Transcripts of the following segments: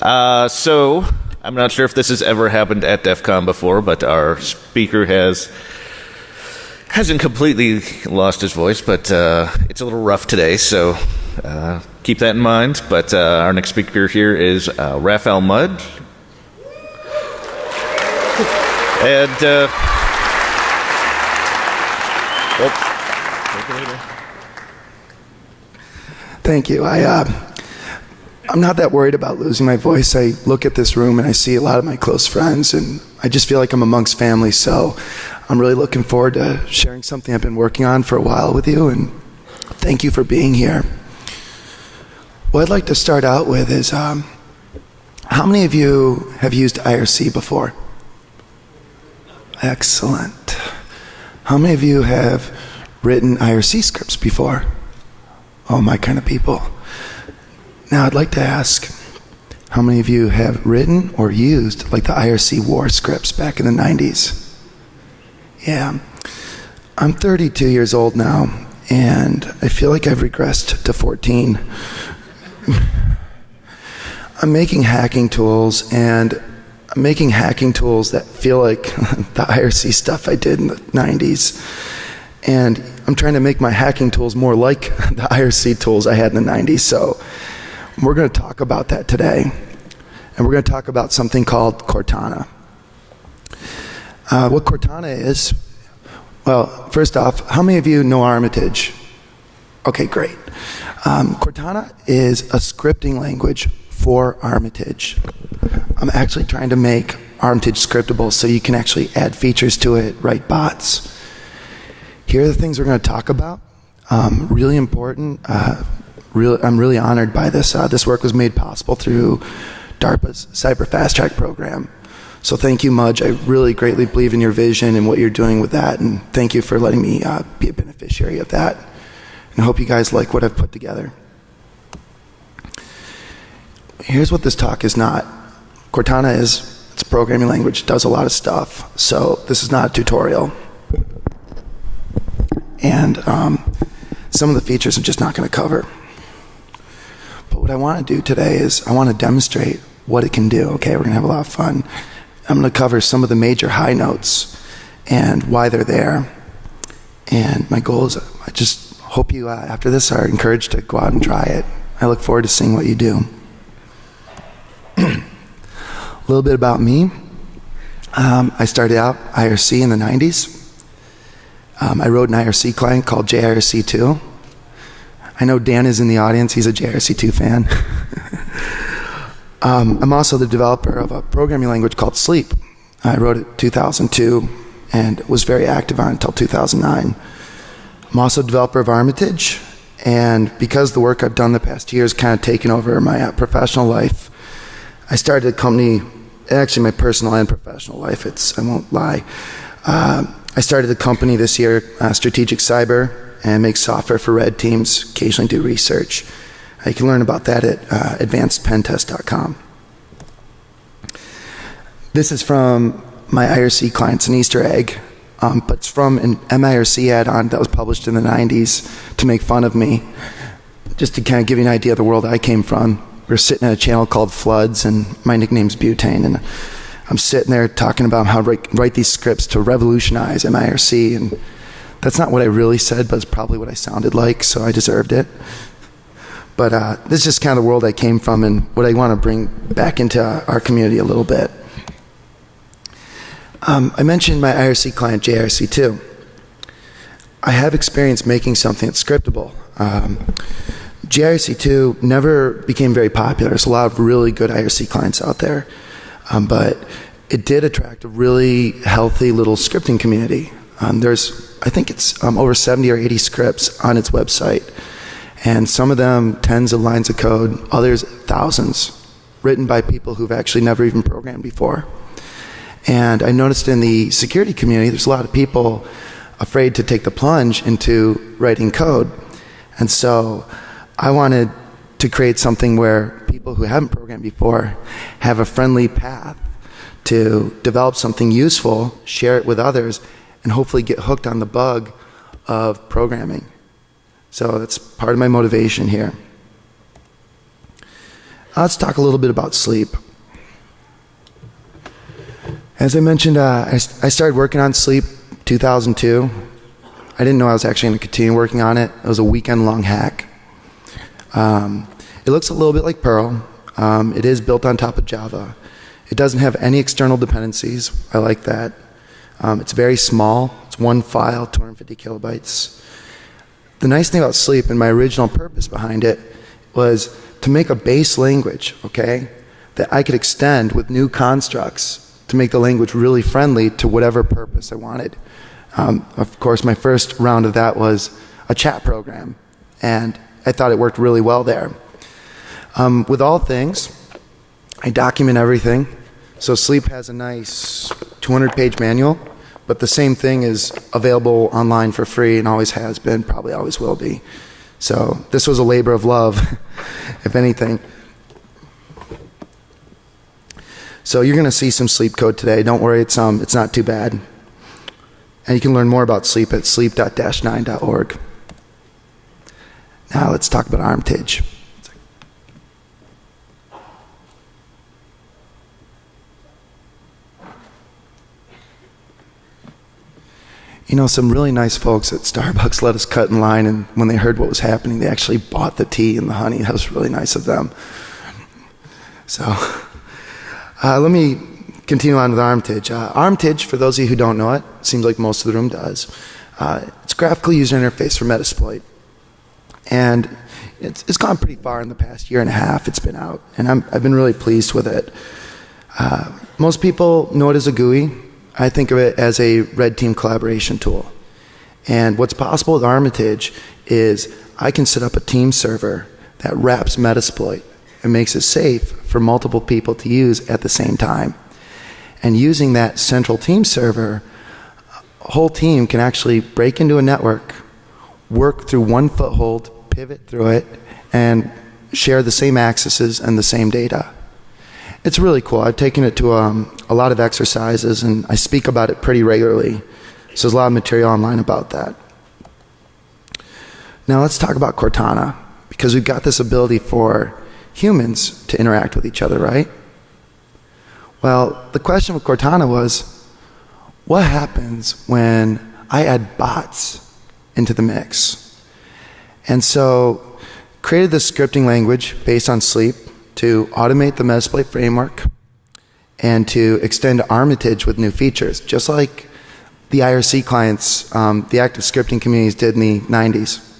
So, I'm not sure if this has ever happened at DEF CON before, but our speaker hasn't completely lost his voice, but it's a little rough today, so keep that in mind. But our next speaker here is Raphael Mudge. And thank you. I'm not that worried about losing my voice. I look at this room and I see a lot of my close friends, and I just feel like I'm amongst family. So I'm really looking forward to sharing something I've been working on for a while with you, and thank you for being here. What I'd like to start out with is, how many of you have used IRC before? Excellent. How many of you have written IRC scripts before? Oh, my kind of people. Now I'd like to ask, how many of you have written or used like the IRC war scripts back in the 90s? Yeah. I'm 32 years old now, and I feel like I've regressed to 14. I'm making hacking tools, and I'm making hacking tools that feel like the IRC stuff I did in the 90s. And I'm trying to make my hacking tools more like the IRC tools I had in the 90s. So we're going to talk about that today. And we're going to talk about something called Cortana. What Cortana is, well, first off, how many of you know Armitage? Okay, great. Cortana is a scripting language for Armitage. I'm actually trying to make Armitage scriptable so you can actually add features to it, write bots. Here are the things we're going to talk about. Really important. I'm really honored by this. This work was made possible through DARPA's Cyber Fast Track program. So thank you, Mudge. I really greatly believe in your vision and what you're doing with that, and thank you for letting me be a beneficiary of that. And I hope you guys like what I've put together. Here's what this talk is not. Cortana it's a programming language. It does a lot of stuff. So this is not a tutorial. And some of the features I'm just not going to cover. But what I want to do today is I want to demonstrate what it can do. Okay, we're going to have a lot of fun. I'm going to cover some of the major high notes and why they're there. And my goal is I just hope you, after this, are encouraged to go out and try it. I look forward to seeing what you do. A little bit about me. I started out IRC in the 90s. I wrote an IRC client called JIRC2. I know Dan is in the audience. He's a JIRC2 fan. I'm also the developer of a programming language called Sleep. I wrote it in 2002 and was very active on it until 2009. I'm also a developer of Armitage, and because the work I've done the past year has kind of taken over my professional life, I started a company, actually my personal and professional life, I won't lie. I started a company this year, Strategic Cyber, and make software for red teams, occasionally do research. You can learn about that at advancedpentest.com. This is from my IRC client. It's an Easter egg, but it's from an MIRC add-on that was published in the 90s to make fun of me. Just to kind of give you an idea of the world I came from. We're sitting at a channel called Floods, and my nickname's Butane, and I'm sitting there talking about how to write these scripts to revolutionize MIRC, and that's not what I really said, but it's probably what I sounded like, so I deserved it. But this is just kind of the world I came from and what I want to bring back into our community a little bit. I mentioned my IRC client, JIRC2. I have experience making something that's scriptable. JIRC2 never became very popular. There's a lot of really good IRC clients out there. But it did attract a really healthy little scripting community. I think it's over 70 or 80 scripts on its website. And some of them tens of lines of code, others thousands, written by people who've actually never even programmed before. And I noticed in the security community, there's a lot of people afraid to take the plunge into writing code. And so I wanted to create something where people who haven't programmed before have a friendly path to develop something useful, share it with others, and hopefully get hooked on the bug of programming. So that's part of my motivation here. Let's talk a little bit about sleep. As I mentioned, I started working on sleep 2002. I didn't know I was actually going to continue working on it. It was a weekend-long hack. It looks a little bit like Perl. It is built on top of Java. It doesn't have any external dependencies. I like that. It's very small. It's one file, 250 kilobytes. The nice thing about Sleep and my original purpose behind it was to make a base language, okay, that I could extend with new constructs to make the language really friendly to whatever purpose I wanted. Of course, my first round of that was a chat program, and I thought it worked really well there. With all things, I document everything. So Sleep has a nice 200-page manual, but the same thing is available online for free and always has been, probably always will be. So this was a labor of love, if anything. So you're going to see some Sleep code today. Don't worry, it's not too bad. And you can learn more about Sleep at sleep.-9.org. Now let's talk about Armitage. You know, some really nice folks at Starbucks let us cut in line, and when they heard what was happening, they actually bought the tea and the honey. That was really nice of them. So let me continue on with Armitage. Armitage, for those of you who don't know it, seems like most of the room does. It's a graphical user interface for Metasploit. And it's gone pretty far in the past year and a half it's been out, and I've been really pleased with it. Most people know it as a GUI. I think of it as a red team collaboration tool. And what's possible with Armitage is I can set up a team server that wraps Metasploit and makes it safe for multiple people to use at the same time. And using that central team server, a whole team can actually break into a network, work through one foothold, pivot through it, and share the same accesses and the same data. It's really cool. I've taken it to a lot of exercises, and I speak about it pretty regularly. So there's a lot of material online about that. Now let's talk about Cortana, because we've got this ability for humans to interact with each other, right? Well, the question with Cortana was, what happens when I add bots into the mix? And so created this scripting language based on Sleep to automate the Metasploit framework and to extend Armitage with new features, just like the IRC clients, the active scripting communities did in the 90s.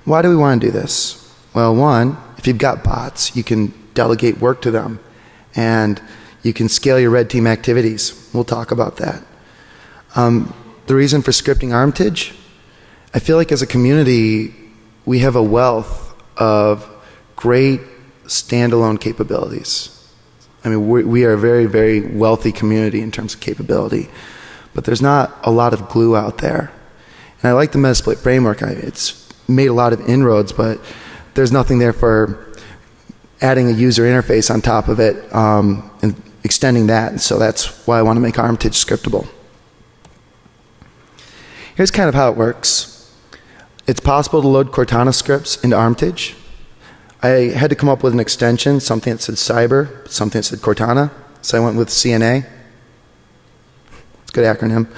Why do we want to do this? Well, one, if you've got bots, you can delegate work to them, and you can scale your red team activities. We'll talk about that. The reason for scripting Armitage, I feel like as a community, we have a wealth of great standalone capabilities. I mean, we are a very, very wealthy community in terms of capability, but there's not a lot of glue out there. And I like the Metasploit framework. It's made a lot of inroads, but there's nothing there for adding a user interface on top of it and extending that. And so that's why I want to make Armitage scriptable. Here's kind of how it works. It's possible to load Cortana scripts into Armitage. I had to come up with an extension, something that said Cyber, something that said Cortana, so I went with CNA. It's a good acronym.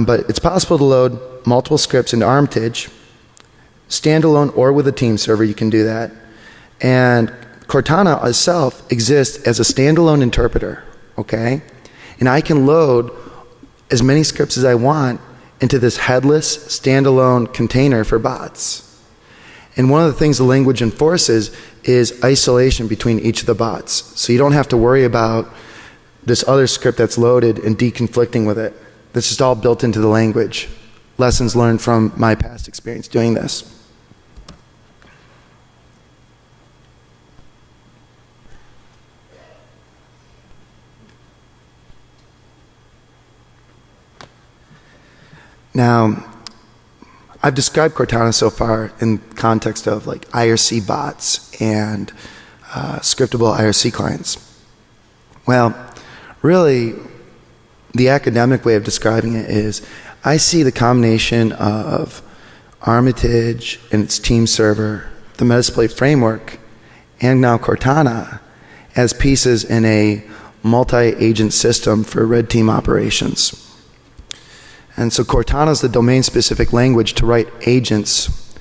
But it's possible to load multiple scripts into Armitage, standalone or with a team server, you can do that. And Cortana itself exists as a standalone interpreter, okay? And I can load as many scripts as I want into this headless, standalone container for bots. And one of the things the language enforces is isolation between each of the bots. So you don't have to worry about this other script that's loaded and deconflicting with it. This is all built into the language. Lessons learned from my past experience doing this. Now, I've described Cortana so far in context of like IRC bots and scriptable IRC clients. Well, really, the academic way of describing it is I see the combination of Armitage and its team server, the Metasploit framework, and now Cortana as pieces in a multi-agent system for red team operations. And so Cortana is the domain-specific language to write agents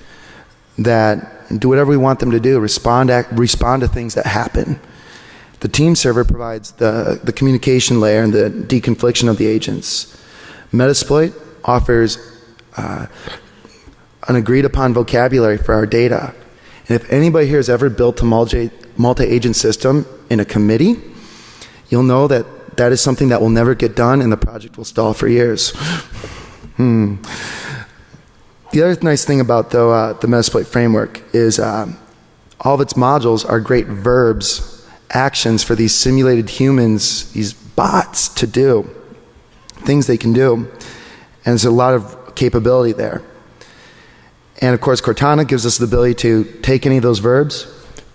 that do whatever we want them to do, respond to things that happen. The team server provides the communication layer and the deconfliction of the agents. Metasploit offers an agreed-upon vocabulary for our data. And if anybody here has ever built a multi-agent system in a committee, you'll know that that is something that will never get done and the project will stall for years. The other nice thing about the Metasploit framework is all of its modules are great verbs, actions for these simulated humans, these bots to do, things they can do. And there's a lot of capability there. And of course, Cortana gives us the ability to take any of those verbs,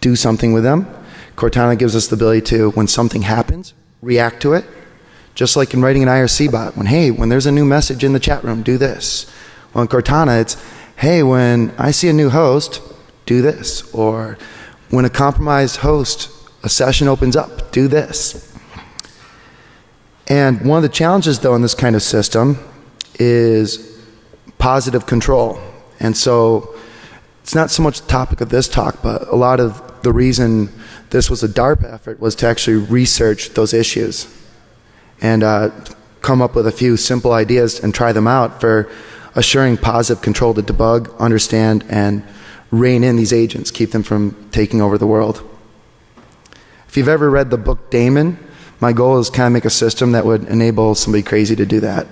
do something with them. Cortana gives us the ability to, when something happens, react to it. Just like in writing an IRC bot, when there's a new message in the chat room, do this. Well, in Cortana, it's, hey, when I see a new host, do this. Or when a compromised host, a session opens up, do this. And one of the challenges, though, in this kind of system is positive control. And so it's not so much the topic of this talk, but a lot of the reason this was a DARPA effort was to actually research those issues and come up with a few simple ideas and try them out for assuring positive control to debug, understand, and rein in these agents, keep them from taking over the world. If you've ever read the book Daemon, my goal is kind of make a system that would enable somebody crazy to do that.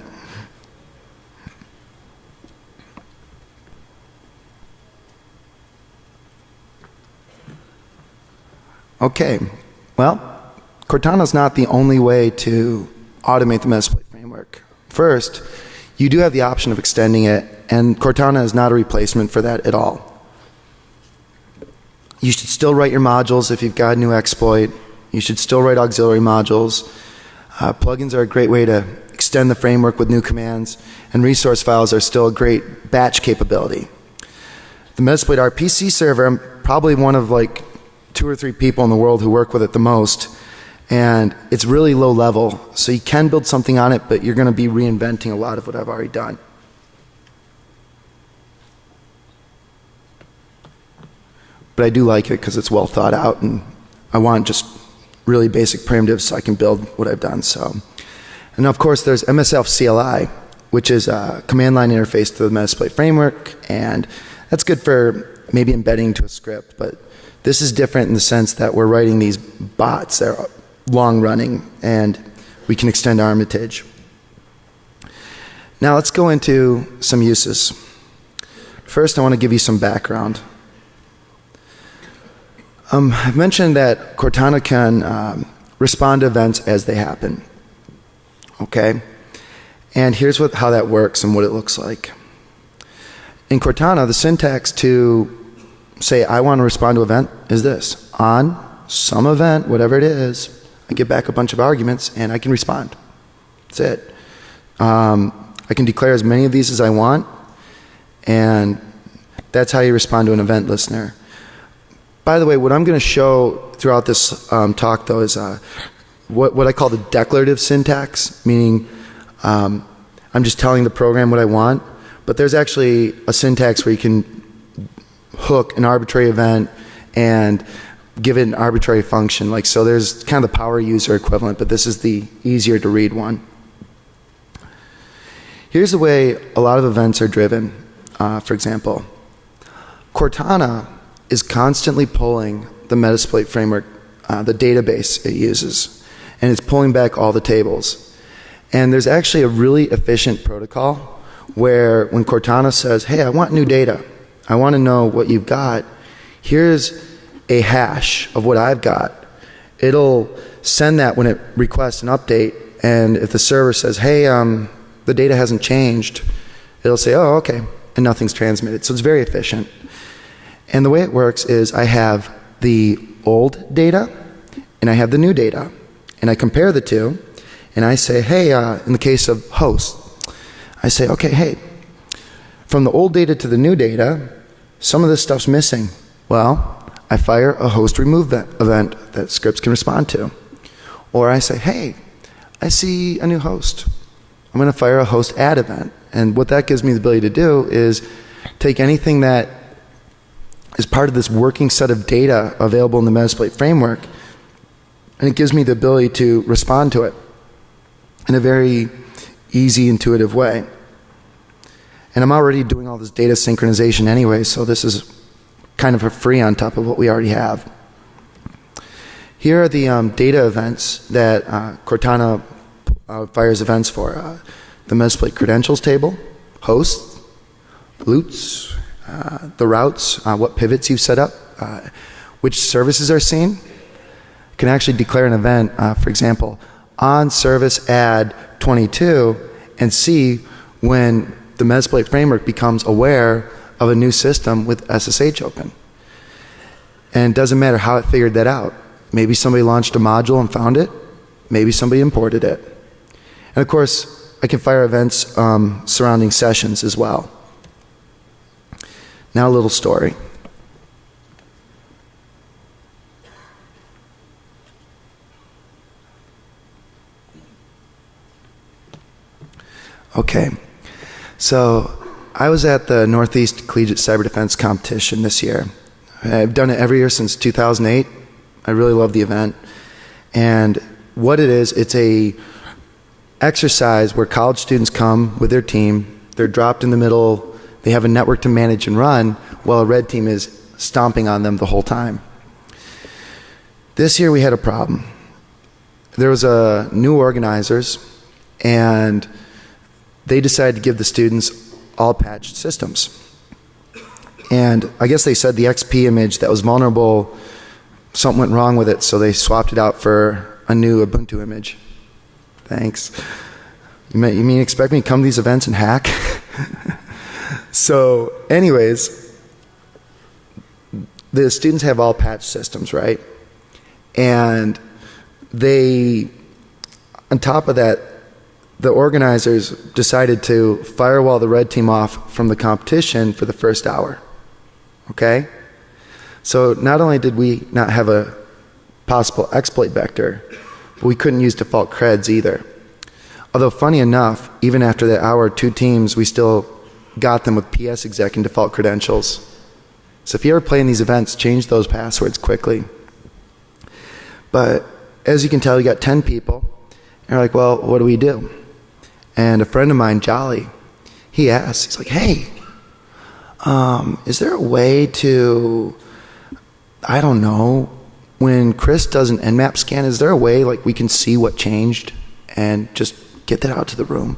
Okay, well, Cortana is not the only way to automate the Metasploit framework. First, you do have the option of extending it, and Cortana is not a replacement for that at all. You should still write your modules if you've got a new exploit. You should still write auxiliary modules. Plugins are a great way to extend the framework with new commands, and resource files are still a great batch capability. The Metasploit RPC server, I'm probably one of like 2 or 3 people in the world who work with it the most, and it's really low level, so you can build something on it, but you're going to be reinventing a lot of what I've already done. But I do like it because it's well thought out, and I want just really basic primitives so I can build what I've done. So, and of course there's MSF CLI, which is a command line interface to the Metasploit framework, and that's good for maybe embedding to a script, but this is different in the sense that we're writing these bots that are long running and we can extend our hermitage. Now let's go into some uses. First, I want to give you some background. I've mentioned that Cortana can respond to events as they happen. Okay? And here's how that works and what it looks like. In Cortana, the syntax to say I want to respond to an event is this. On some event, whatever it is, I get back a bunch of arguments and I can respond. That's it. I can declare as many of these as I want, and that's how you respond to an event listener. By the way, what I'm going to show throughout this talk, though, is what I call the declarative syntax, meaning I'm just telling the program what I want, but there's actually a syntax where you can hook an arbitrary event and give it an arbitrary function. Like, so there's kind of the power user equivalent, but this is the easier to read one. Here's the way a lot of events are driven. For example, Cortana is constantly pulling the Metasploit framework, the database it uses, and it's pulling back all the tables. And there's actually a really efficient protocol where when Cortana says, hey, I want new data, I want to know what you've got, here's a hash of what I've got. It'll send that when it requests an update, and if the server says, hey, the data hasn't changed, it'll say, oh, okay, and nothing's transmitted. So it's very efficient. And the way it works is I have the old data and I have the new data, and I compare the two, and I say, hey, in the case of hosts, I say, okay, hey, from the old data to the new data, some of this stuff's missing. Well, I fire a host remove event that scripts can respond to. Or I say, hey, I see a new host. I'm going to fire a host add event. And what that gives me the ability to do is take anything that is part of this working set of data available in the Metasploit framework, and it gives me the ability to respond to it in a very easy, intuitive way. And I'm already doing all this data synchronization anyway, so this is kind of a free on top of what we already have. Here are the data events that Cortana fires events for. The Metasploit credentials table, hosts, loots, the routes, what pivots you've set up, which services are seen. Can actually declare an event, for example, on service add 22, and see when the Metasploit framework becomes aware of a new system with SSH open. And it doesn't matter how it figured that out. Maybe somebody launched a module and found it. Maybe somebody imported it. And of course, I can fire events surrounding sessions as well. Now a little story. Okay, so I was at the Northeast Collegiate Cyber Defense Competition this year. I've done it every year since 2008. I really love the event. And what it is, it's a exercise where college students come with their team. They're dropped in the middle. They have a network to manage and run while a red team is stomping on them the whole time. This year we had a problem. There was a new organizers, and they decided to give the students all patched systems. And I guess they said the XP image that was vulnerable, something went wrong with it, so they swapped it out for a new Ubuntu image. Thanks. You mean expect me to come to these events and hack? So anyways, the students have all patched systems, right? And they, on top of that, the organizers decided to firewall the red team off from the competition for the first hour. Okay? So not only did we not have a possible exploit vector, but we couldn't use default creds either. Although funny enough, even after that hour, 2 teams, we still got them with PS exec and default credentials. So if you ever play in these events, change those passwords quickly. But as you can tell, we got 10 people. And we're like, well, what do we do? And a friend of mine, Jolly, he asked, he's like, hey, is there a way to, I don't know, when Chris does an Nmap scan, is there a way like we can see what changed and just get that out to the room?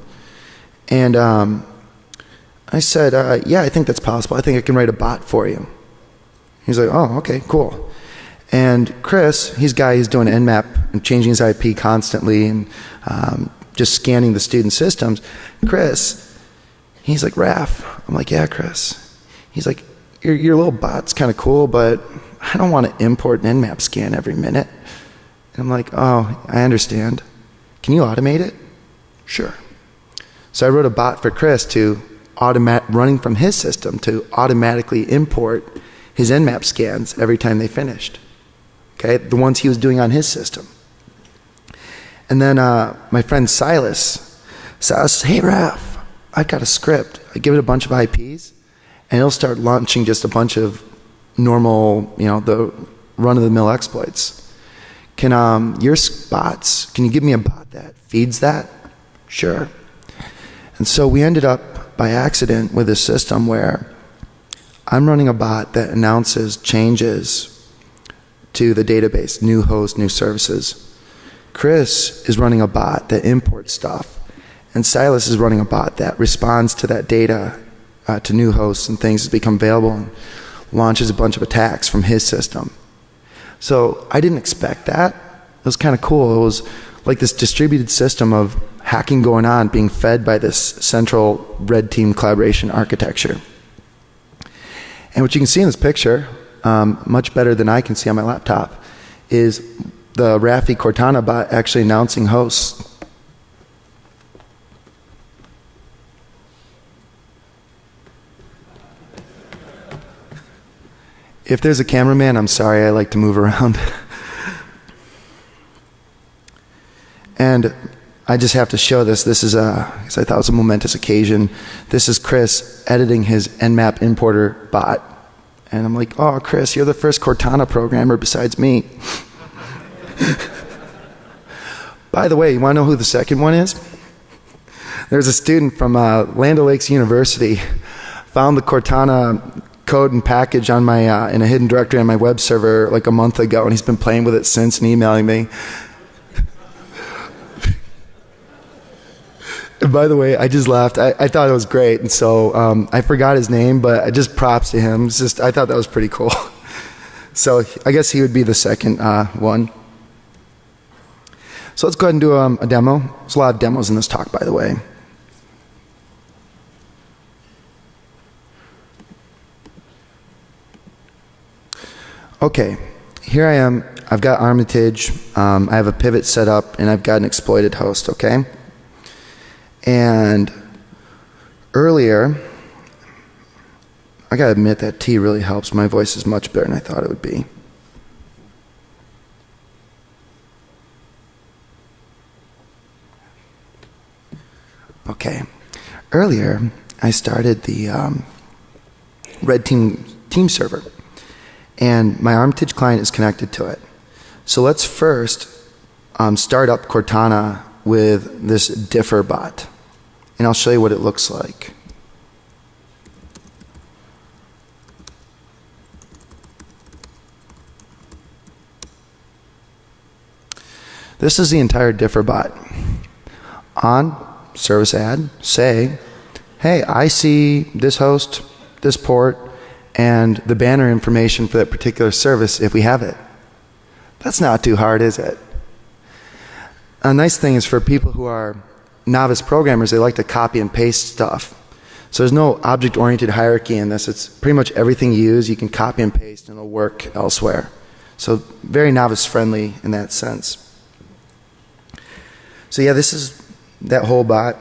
And I said, yeah, I think that's possible. I think I can write a bot for you. He's like, oh, okay, cool. And Chris, he's a guy who's doing Nmap and changing his IP constantly and just scanning the student systems. Chris, he's like, Raph. I'm like, yeah, Chris. He's like, your little bot's kind of cool, but I don't want to import an Nmap scan every minute. And I'm like, oh, I understand. Can you automate it? Sure. So I wrote a bot for Chris to running from his system to automatically import his Nmap scans every time they finished. Okay, the ones he was doing on his system. And then my friend Silas says, hey Raph, I've got a script. I give it a bunch of IPs, and it'll start launching just a bunch of normal, the run-of-the-mill exploits. Can your bots, can you give me a bot that feeds that? Sure. And so we ended up by accident with a system where I'm running a bot that announces changes to the database, new hosts, new services. Chris is running a bot that imports stuff, and Silas is running a bot that responds to that data to new hosts and things that become available and launches a bunch of attacks from his system. So I didn't expect that. It was kind of cool. It was like this distributed system of hacking going on being fed by this central red team collaboration architecture. And what you can see in this picture, much better than I can see on my laptop, is the Raphael Cortana bot actually announcing hosts. If there's a cameraman, I'm sorry, I like to move around. And I just have to show this. This is because I thought it was a momentous occasion. This is Chris editing his Nmap importer bot. And I'm like, oh, Chris, you're the first Cortana programmer besides me. By the way, you want to know who the second one is? There's a student from Land O'Lakes University found the Cortana code and package on my in a hidden directory on my web server like a month ago, and he's been playing with it since and emailing me. And by the way, I just laughed. I thought it was great, and so I forgot his name, but I just props to him. It's just I thought that was pretty cool. So I guess he would be the second one. So let's go ahead and do a demo. There's a lot of demos in this talk, by the way. Okay, here I am. I've got Armitage. I have a pivot set up, and I've got an exploited host, okay? And earlier, I gotta admit that T really helps. My voice is much better than I thought it would be. Okay, earlier I started the Red Team server, and my Armitage client is connected to it. So let's first start up Cortana with this differ bot, and I'll show you what it looks like. This is the entire differ bot. On service add, say, hey, I see this host, this port, and the banner information for that particular service if we have it. That's not too hard, is it? A nice thing is for people who are novice programmers, they like to copy and paste stuff. So there's no object-oriented hierarchy in this. It's pretty much everything you use, you can copy and paste and it'll work elsewhere. So very novice-friendly in that sense. So yeah, this is that whole bot.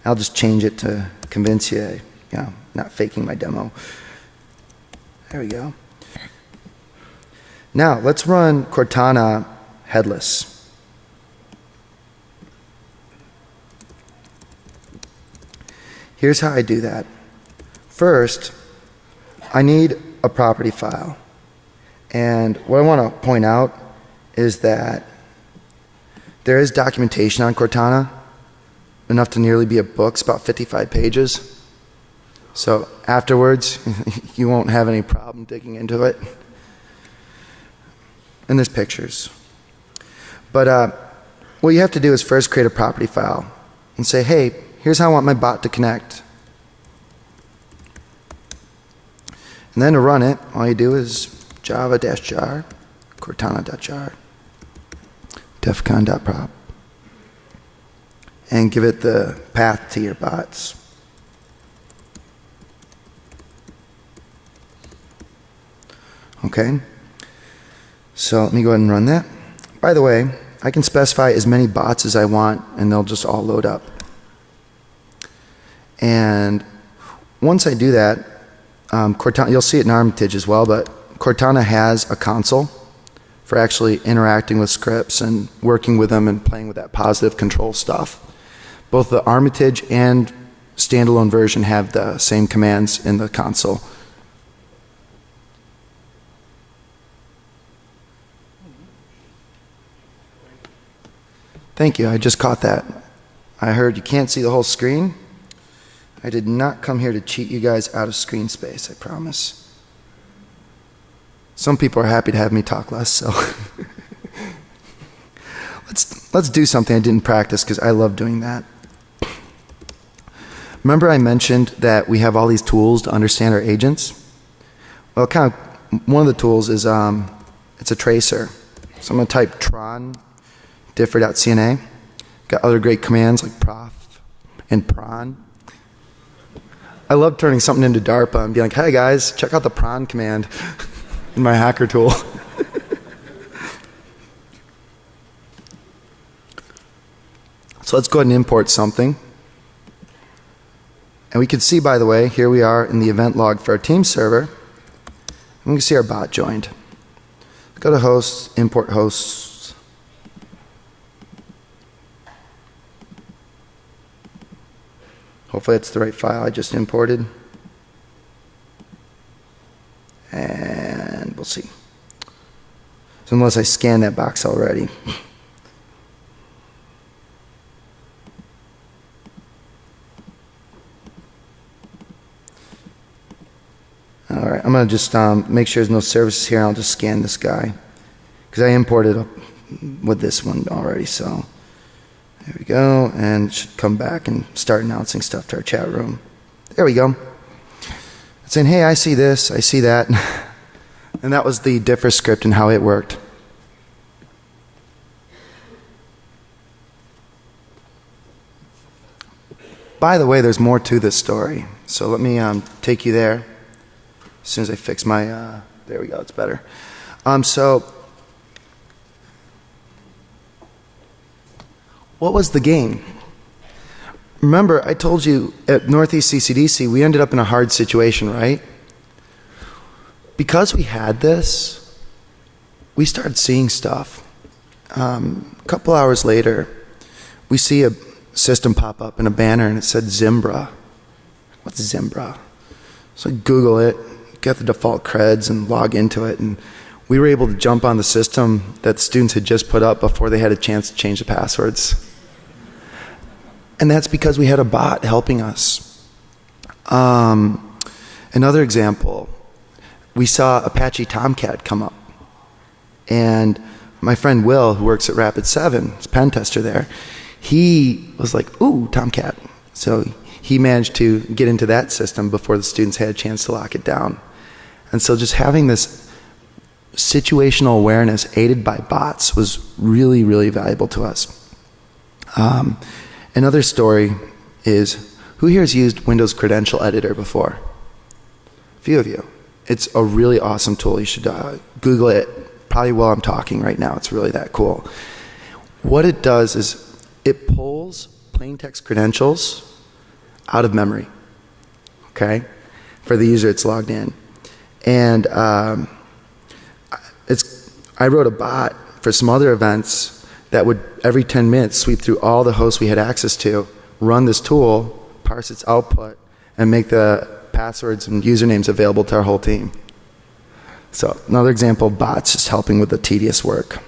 I'll just change it to convince you, not faking my demo. There we go. Now, let's run Cortana headless. Here's how I do that. First, I need a property file. And what I want to point out is that there is documentation on Cortana, enough to nearly be a book. It's about 55 pages. So afterwards, you won't have any problem digging into it. And there's pictures. But what you have to do is first create a property file and say, hey, here's how I want my bot to connect. And then to run it, all you do is java-jar, cortana.jar, defcon.prop, and give it the path to your bots. Okay, so let me go ahead and run that. By the way, I can specify as many bots as I want and they'll just all load up. And once I do that, Cortana, you'll see it in Armitage as well, but Cortana has a console for actually interacting with scripts and working with them and playing with that positive control stuff. Both the Armitage and standalone version have the same commands in the console. Thank you, I just caught that. I heard you can't see the whole screen. I did not come here to cheat you guys out of screen space, I promise. Some people are happy to have me talk less, so. Let's do something I didn't practice because I love doing that. Remember I mentioned that we have all these tools to understand our agents? Well, kind of one of the tools is it's a tracer. So I'm going to type tron differ.cna. Got other great commands like prof and prawn. I love turning something into DARPA and being like, hey guys, check out the prawn command in my hacker tool. So let's go ahead and import something. And we can see, by the way, here we are in the event log for our team server. We can see our bot joined. Go to hosts, import hosts. Hopefully that's the right file I just imported. And we'll see. So unless I scan that box already. All right, I'm going to just make sure there's no services here. I'll just scan this guy because I imported with this one already. So there we go, and it should come back and start announcing stuff to our chat room. There we go. It's saying, hey, I see this, I see that. And that was the differ script and how it worked. By the way, there's more to this story. So let me take you there. As soon as I fix my, there we go, it's better. So, what was the game? Remember, I told you at Northeast CCDC, we ended up in a hard situation, right? Because we had this, we started seeing stuff. A couple hours later, we see a system pop up in a banner and it said Zimbra. What's Zimbra? So I Google it, get the default creds and log into it, and we were able to jump on the system that the students had just put up before they had a chance to change the passwords. And that's because we had a bot helping us. Another example, we saw Apache Tomcat come up, and my friend Will, who works at Rapid7, is a pen tester there, he was like, ooh, Tomcat. So he managed to get into that system before the students had a chance to lock it down. And so just having this situational awareness aided by bots was really, really valuable to us. Another story is, who here has used Windows Credential Editor before? A few of you. It's a really awesome tool. You should Google it probably while I'm talking right now. It's really that cool. What it does is it pulls plain text credentials out of memory, okay, for the user it's logged in. And I wrote a bot for some other events that would every 10 minutes sweep through all the hosts we had access to, run this tool, parse its output, and make the passwords and usernames available to our whole team. So another example of bots just helping with the tedious work.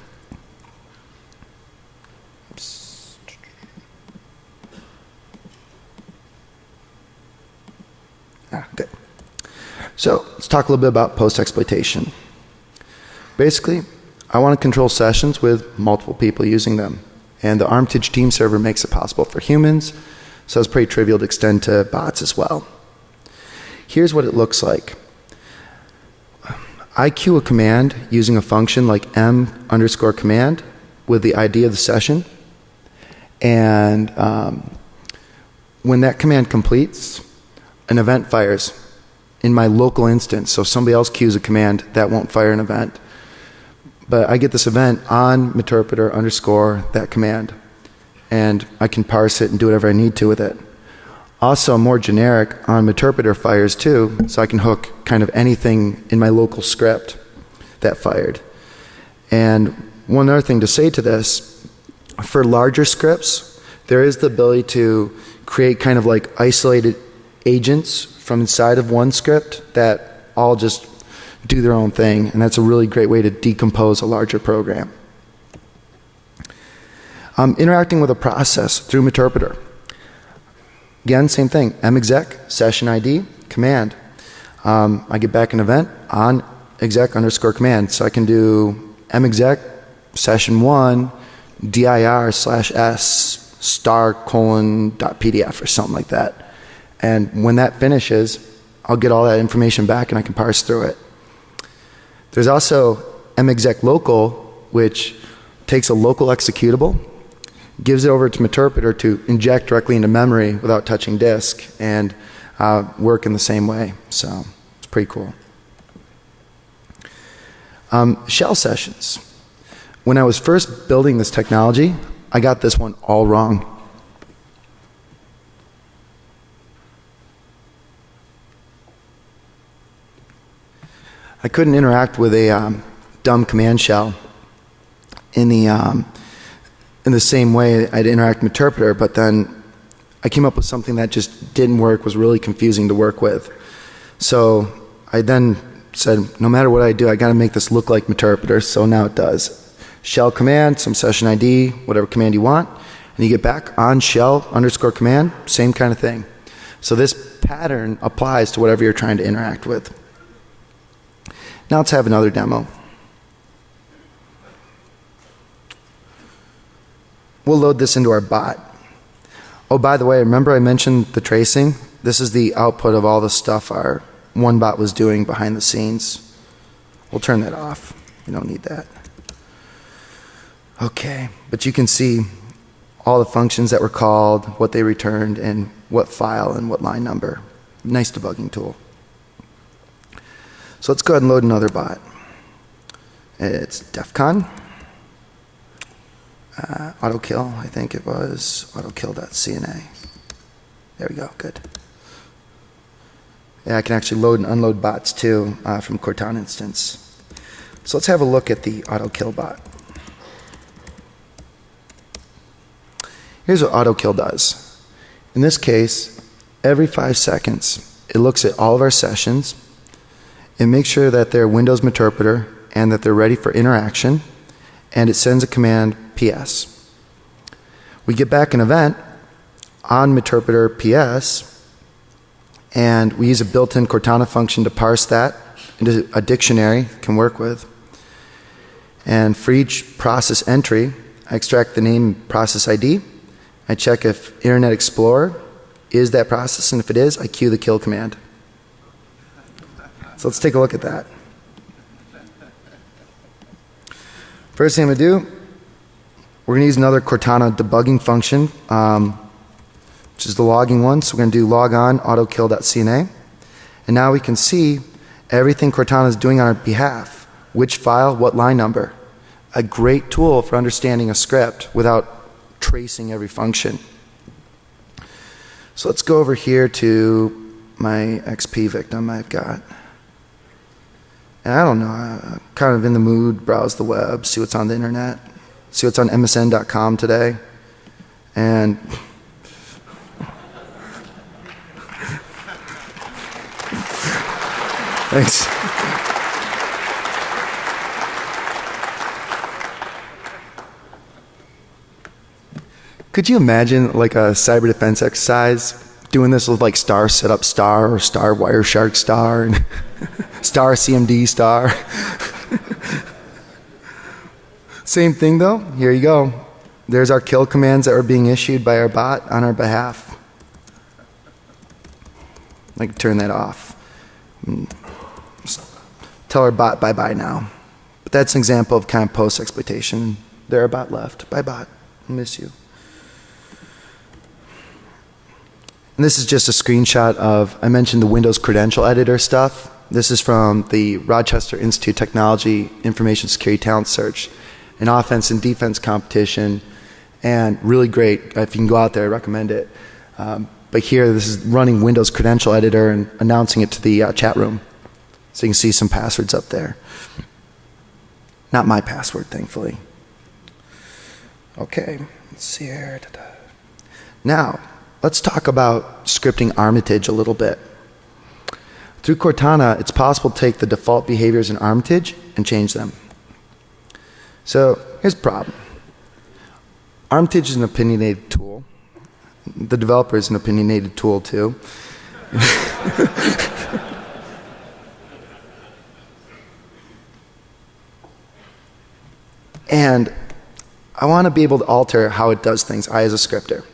Good. So let's talk a little bit about post-exploitation. Basically, I want to control sessions with multiple people using them. And the Armitage team server makes it possible for humans, so it's pretty trivial to extend to bots as well. Here's what it looks like. I queue a command using a function like m_command with the ID of the session. And when that command completes, an event fires in my local instance. So if somebody else queues a command, that won't fire an event. But I get this event on meterpreter_ that command. And I can parse it and do whatever I need to with it. Also, more generic, on meterpreter fires too, so I can hook kind of anything in my local script that fired. And one other thing to say to this, for larger scripts, there is the ability to create kind of like isolated agents from inside of one script that all just do their own thing, and that's a really great way to decompose a larger program. Interacting with a process through meterpreter. Again, same thing, mexec, session ID, command. I get back an event on exec_command, so I can do mexec session1 dir/s *:.pdf or something like that. And when that finishes, I'll get all that information back and I can parse through it. There's also mexec local, which takes a local executable, gives it over to meterpreter to inject directly into memory without touching disk, and work in the same way. So it's pretty cool. Shell sessions. When I was first building this technology, I got this one all wrong. I couldn't interact with a dumb command shell in the same way I'd interact with interpreter, but then I came up with something that just didn't work, was really confusing to work with. So I then said, no matter what I do, I got to make this look like interpreter, so now it does. Shell command, some session ID, whatever command you want, and you get back on shell _ command, same kind of thing. So this pattern applies to whatever you're trying to interact with. Now let's have another demo. We'll load this into our bot. Oh, by the way, remember I mentioned the tracing? This is the output of all the stuff our one bot was doing behind the scenes. We'll turn that off. We don't need that. Okay, but you can see all the functions that were called, what they returned, and what file and what line number. Nice debugging tool. So let's go ahead and load another bot. It's DEFCON. Autokill, I think it was autokill.cna. There we go, good. Yeah, I can actually load and unload bots too from Cortana instance. So let's have a look at the autokill bot. Here's what autokill does. In this case, every 5 seconds, it looks at all of our sessions. It makes sure that they're Windows interpreter and that they're ready for interaction, and it sends a command PS. We get back an event on interpreter PS, and we use a built-in Cortana function to parse that into a dictionary it can work with. And for each process entry, I extract the name process ID. I check if Internet Explorer is that process, and if it is, I queue the kill command. So let's take a look at that. First thing I'm going to do, we're going to use another Cortana debugging function, which is the logging one. So we're going to do log on autokill.cna. And now we can see everything Cortana is doing on our behalf. Which file, what line number. A great tool for understanding a script without tracing every function. So let's go over here to my XP victim I've got. And I don't know, I'm kind of in the mood, browse the web, see what's on the internet, see what's on msn.com today. And thanks. Could you imagine like a cyber defense exercise doing this with like star setup star or star Wireshark star and star CMD star? Same thing though. Here you go. There's our kill commands that are being issued by our bot on our behalf. I can turn that off. Tell our bot bye-bye now. But that's an example of kind of post-exploitation. There our bot left. Bye bot. I miss you. And this is just a screenshot of, I mentioned the Windows credential editor stuff. This is from the Rochester Institute Technology Information Security Talent Search, an offense and defense competition, and really great. If you can go out there, I recommend it. But here, this is running Windows credential editor and announcing it to the chat room. So you can see some passwords up there. Not my password, thankfully. Okay, let's see here. Now, let's talk about scripting Armitage a little bit. Through Cortana, it's possible to take the default behaviors in Armitage and change them. So here's the problem. Armitage is an opinionated tool. The developer is an opinionated tool too. And I want to be able to alter how it does things, I as a scripter.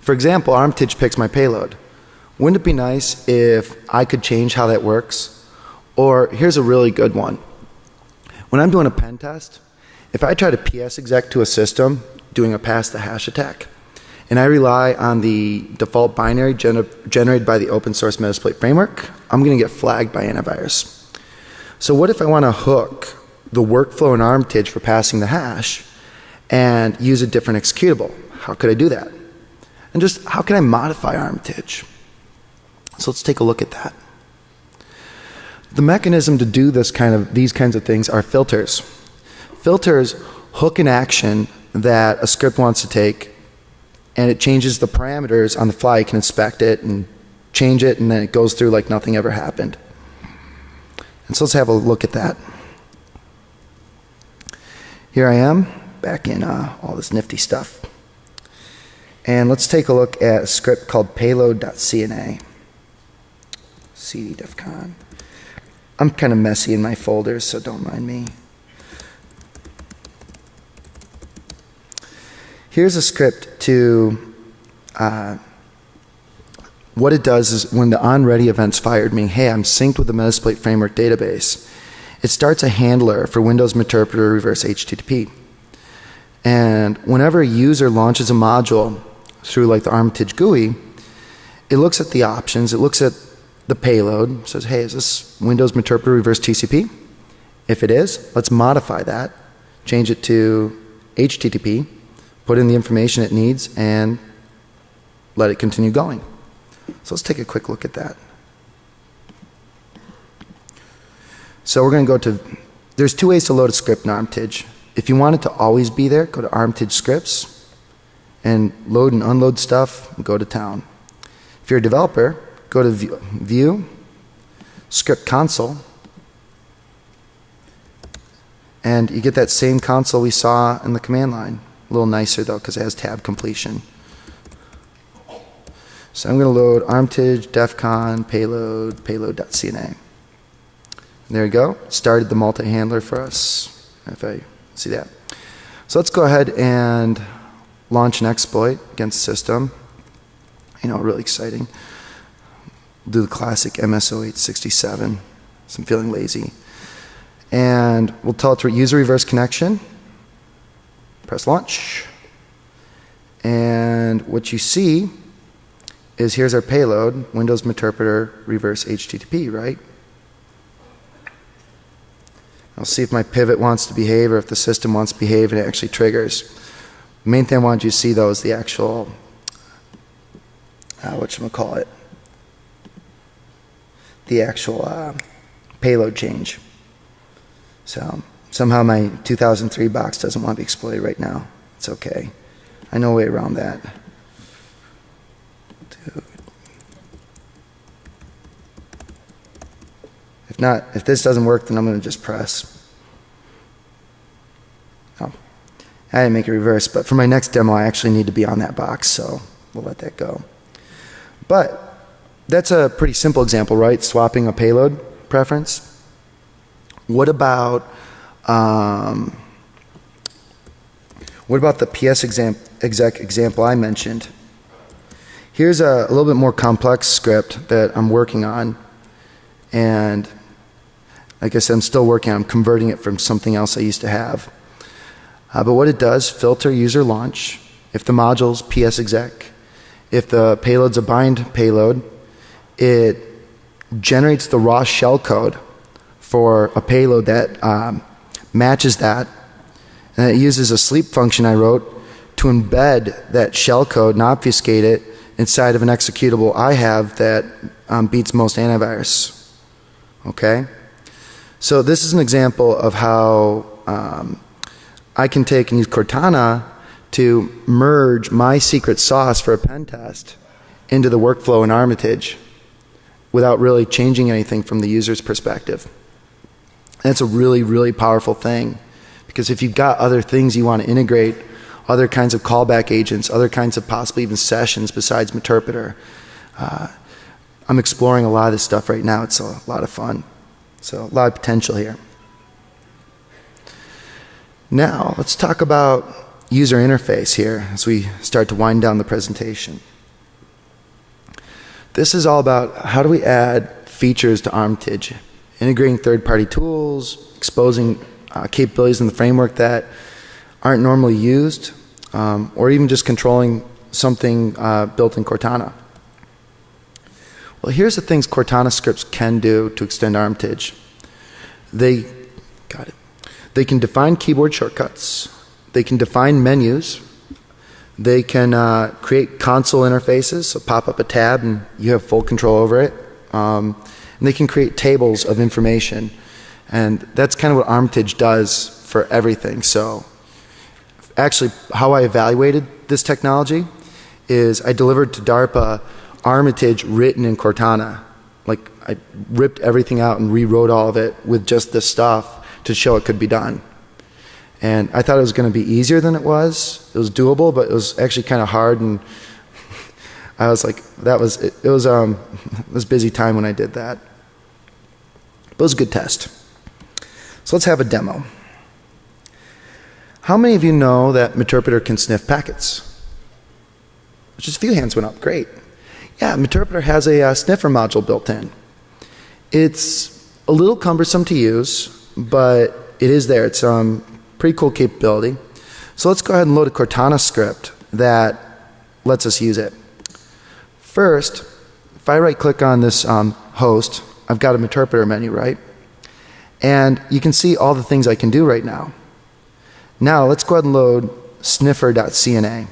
For example, Armitage picks my payload. Wouldn't it be nice if I could change how that works? Or here's a really good one. When I'm doing a pen test, if I try to PS exec to a system doing a pass the hash attack, and I rely on the default binary generated by the open source Metasploit framework, I'm going to get flagged by antivirus. So what if I want to hook the workflow in Armitage for passing the hash and use a different executable? How could I do that? And just how can I modify Armitage? So let's take a look at that. The mechanism to do these kinds of things are filters. Filters hook an action that a script wants to take, and it changes the parameters on the fly. You can inspect it and change it, and then it goes through like nothing ever happened. And so let's have a look at that. Here I am, back in all this nifty stuff. And let's take a look at a script called payload.cna. cd defcon. I'm kind of messy in my folders, so don't mind me. Here's a script to, what it does is when the onReady event's fired, meaning, hey, I'm synced with the Metasploit framework database, it starts a handler for Windows Interpreter reverse HTTP. And whenever a user launches a module through like the Armitage GUI, it looks at the options, it looks at the payload, says, hey, is this Windows Interpreter reverse TCP? If it is, let's modify that, change it to HTTP, put in the information it needs, and let it continue going. So let's take a quick look at that. So we're going to go to, there's two ways to load a script in Armitage. If you want it to always be there, go to Armitage Scripts and load and unload stuff and go to town. If you're a developer, go to View, Script Console, and you get that same console we saw in the command line. A little nicer though because it has tab completion. So I'm going to load Armitage, defcon, payload, payload.cna. There we go. Started the multi-handler for us, if I see that. So let's go ahead and launch an exploit against the system. You know, really exciting. Do the classic MSO867. So I'm feeling lazy. And we'll tell it to use a reverse connection. Press launch. And what you see is here's our payload, Windows Interpreter reverse HTTP, right? I'll see if my pivot wants to behave or if the system wants to behave and it actually triggers. The main thing I want you to see though is the actual, whatchamacallit, the actual payload change. So somehow my 2003 box doesn't want to be exploited right now. It's okay. I know a way around that. Dude. If not, if this doesn't work, then I'm going to just press. Oh, I didn't make it reverse, but for my next demo, I actually need to be on that box, so we'll let that go. But that's a pretty simple example, right? Swapping a payload preference. What about the PS exec example I mentioned? Here's a little bit more complex script that I'm working on, and like I said, I'm still working on converting it from something else I used to have. But what it does, filter user launch. If the module's PS exec, if the payload's a bind payload, it generates the raw shellcode for a payload that matches that. And it uses a sleep function I wrote to embed that shellcode and obfuscate it inside of an executable I have that beats most antivirus. Okay? So this is an example of how I can take and use Cortana to merge my secret sauce for a pen test into the workflow in Armitage without really changing anything from the user's perspective. And it's a really, really powerful thing, because if you've got other things you want to integrate, other kinds of callback agents, other kinds of possibly even sessions besides Interpreter, I'm exploring a lot of this stuff right now. It's a lot of fun. So a lot of potential here. Now, let's talk about user interface here as we start to wind down the presentation. This is all about how do we add features to Armitage, integrating third-party tools, exposing capabilities in the framework that aren't normally used, or even just controlling something built in Cortana. Well, here's the things Cortana scripts can do to extend Armitage. They can define keyboard shortcuts. They can define menus. They can create console interfaces, so pop up a tab and you have full control over it. And they can create tables of information. And that's kind of what Armitage does for everything. So actually, how I evaluated this technology is I delivered to DARPA Armitage written in Cortana. Like, I ripped everything out and rewrote all of it with just this stuff to show it could be done. And I thought it was going to be easier than it was. It was doable, but it was actually kind of hard. And I was like, it was busy time when I did that. But it was a good test. So let's have a demo. How many of you know that Meterpreter can sniff packets? Just a few hands went up. Great. Yeah, Meterpreter has a sniffer module built in. It's a little cumbersome to use, but it is there. It's pretty cool capability. So let's go ahead and load a Cortana script that lets us use it. First, if I right click on this host, I've got a Meterpreter menu, right? And you can see all the things I can do right now. Now let's go ahead and load sniffer.cna.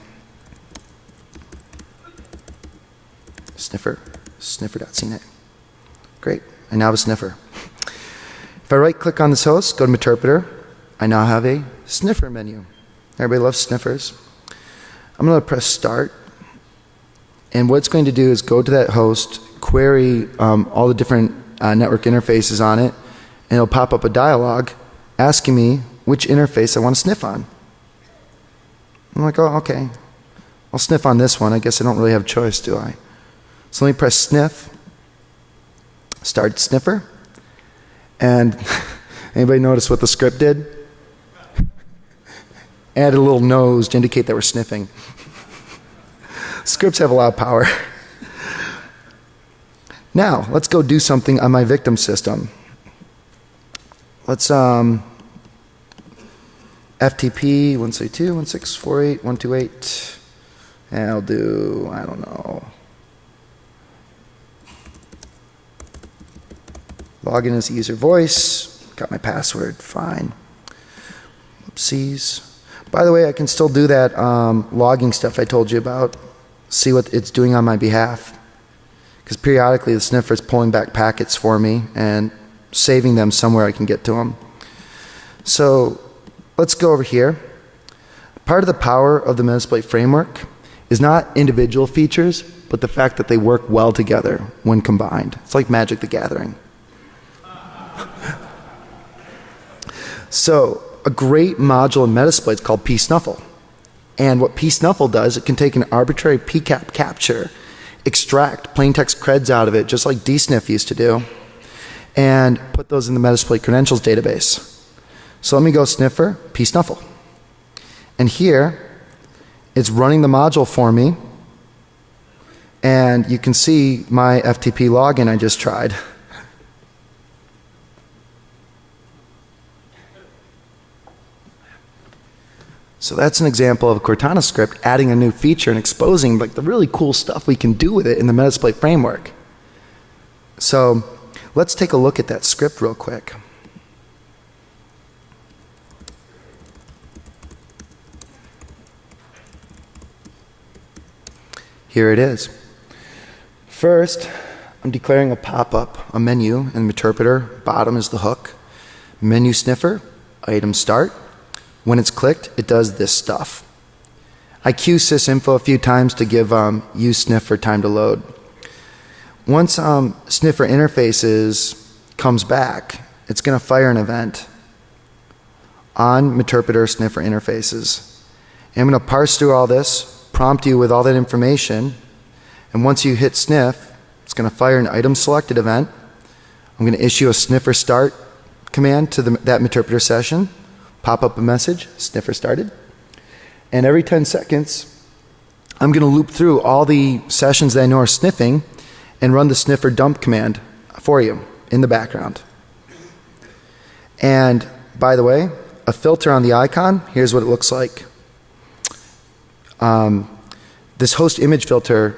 Sniffer.cna. Great. I now have a sniffer. If I right click on this host, go to Meterpreter, I now have a sniffer menu. Everybody loves sniffers. I'm going to press start. And what it's going to do is go to that host, query all the different network interfaces on it, and it'll pop up a dialog asking me which interface I want to sniff on. I'm like, oh, okay. I'll sniff on this one. I guess I don't really have a choice, do I? So let me press sniff, start sniffer, and anybody notice what the script did? Added a little nose to indicate that we're sniffing. Scripts have a lot of power. Now, let's go do something on my victim system. Let's FTP 162.168.128, and I'll do, I don't know. Login as user voice. Got my password. Fine. Oopsies. By the way, I can still do that logging stuff I told you about. See what it's doing on my behalf. Because periodically the sniffer is pulling back packets for me and saving them somewhere I can get to them. So let's go over here. Part of the power of the Metasploit framework is not individual features, but the fact that they work well together when combined. It's like Magic the Gathering. So a great module in Metasploit is called psnuffle. And what psnuffle does, it can take an arbitrary pcap capture, extract plain text creds out of it, just like dsniff used to do, and put those in the Metasploit credentials database. So let me go sniffer, psnuffle. And here, it's running the module for me, and you can see my FTP login I just tried. So that's an example of a Cortana script adding a new feature and exposing like the really cool stuff we can do with it in the Metasploit framework. So let's take a look at that script real quick. Here it is. First, I'm declaring a pop-up, a menu in Meterpreter. Bottom is the hook. Menu sniffer, item start. When it's clicked, it does this stuff. I queue sysinfo a few times to give use sniffer time to load. Once sniffer interfaces comes back, it's going to fire an event on Meterpreter sniffer interfaces. And I'm going to parse through all this, prompt you with all that information, and once you hit sniff, it's going to fire an item selected event. I'm going to issue a sniffer start command to that Meterpreter session. Pop up a message, sniffer started. And every 10 seconds, I'm going to loop through all the sessions that I know are sniffing and run the sniffer dump command for you in the background. And by the way, a filter on the icon, here's what it looks like. This host image filter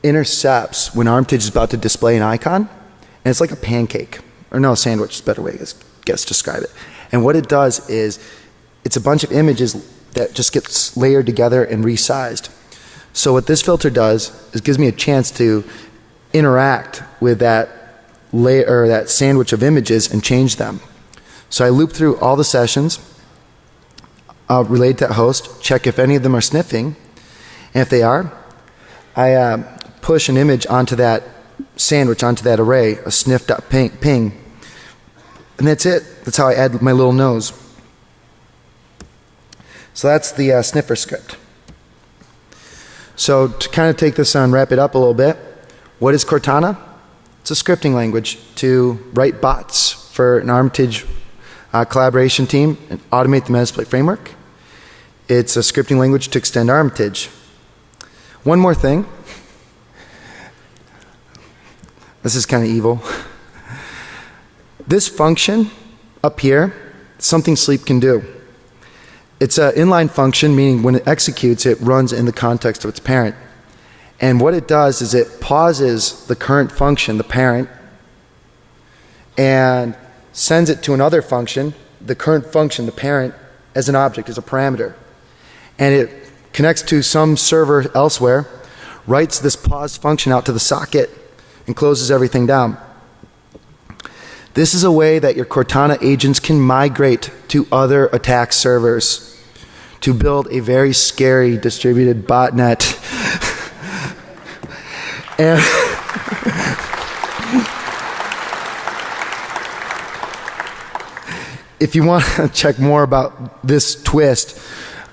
intercepts when Armitage is about to display an icon, and it's like a pancake. Or no, sandwich is a better way to describe it. And what it does is, it's a bunch of images that just gets layered together and resized. So what this filter does is gives me a chance to interact with that layer or that sandwich of images and change them. So I loop through all the sessions, relate to that host, check if any of them are sniffing, and if they are, I push an image onto that sandwich, onto that array, a sniff.ping, and that's it. That's how I add my little nose. So that's the sniffer script. So to kind of take this on, wrap it up a little bit, what is Cortana? It's a scripting language to write bots for an Armitage collaboration team and automate the Metasploit framework. It's a scripting language to extend Armitage. One more thing. This is kind of evil. This function up here, something sleep can do. It's an inline function, meaning when it executes, it runs in the context of its parent. And what it does is it pauses the current function, the parent, and sends it to another function, the current function, the parent, as an object, as a parameter. And it connects to some server elsewhere, writes this pause function out to the socket, and closes everything down. This is a way that your Cortana agents can migrate to other attack servers to build a very scary distributed botnet. And if you want to check more about this twist,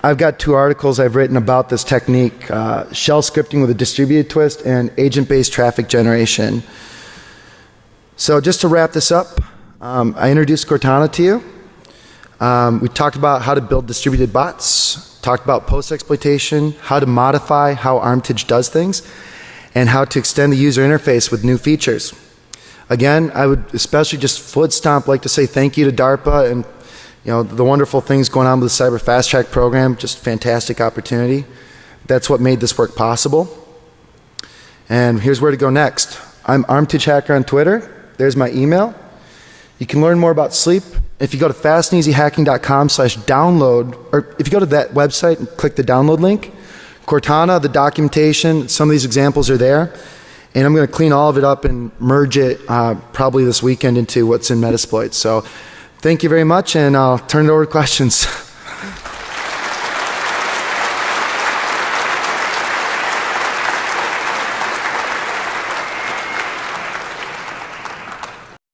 I've got 2 articles I've written about this technique, shell scripting with a distributed twist and agent-based traffic generation. So just to wrap this up, I introduced Cortana to you. We talked about how to build distributed bots, talked about post-exploitation, how to modify how Armitage does things, and how to extend the user interface with new features. Again, I would especially just foot stomp like to say thank you to DARPA and the wonderful things going on with the Cyber Fast Track program, just fantastic opportunity. That's what made this work possible. And here's where to go next. I'm Armitage Hacker on Twitter. There's my email. You can learn more about sleep. If you go to fastandeasyhacking.com/download, or if you go to that website and click the download link, Cortana, the documentation, some of these examples are there. And I'm going to clean all of it up and merge it probably this weekend into what's in Metasploit. So thank you very much, and I'll turn it over to questions.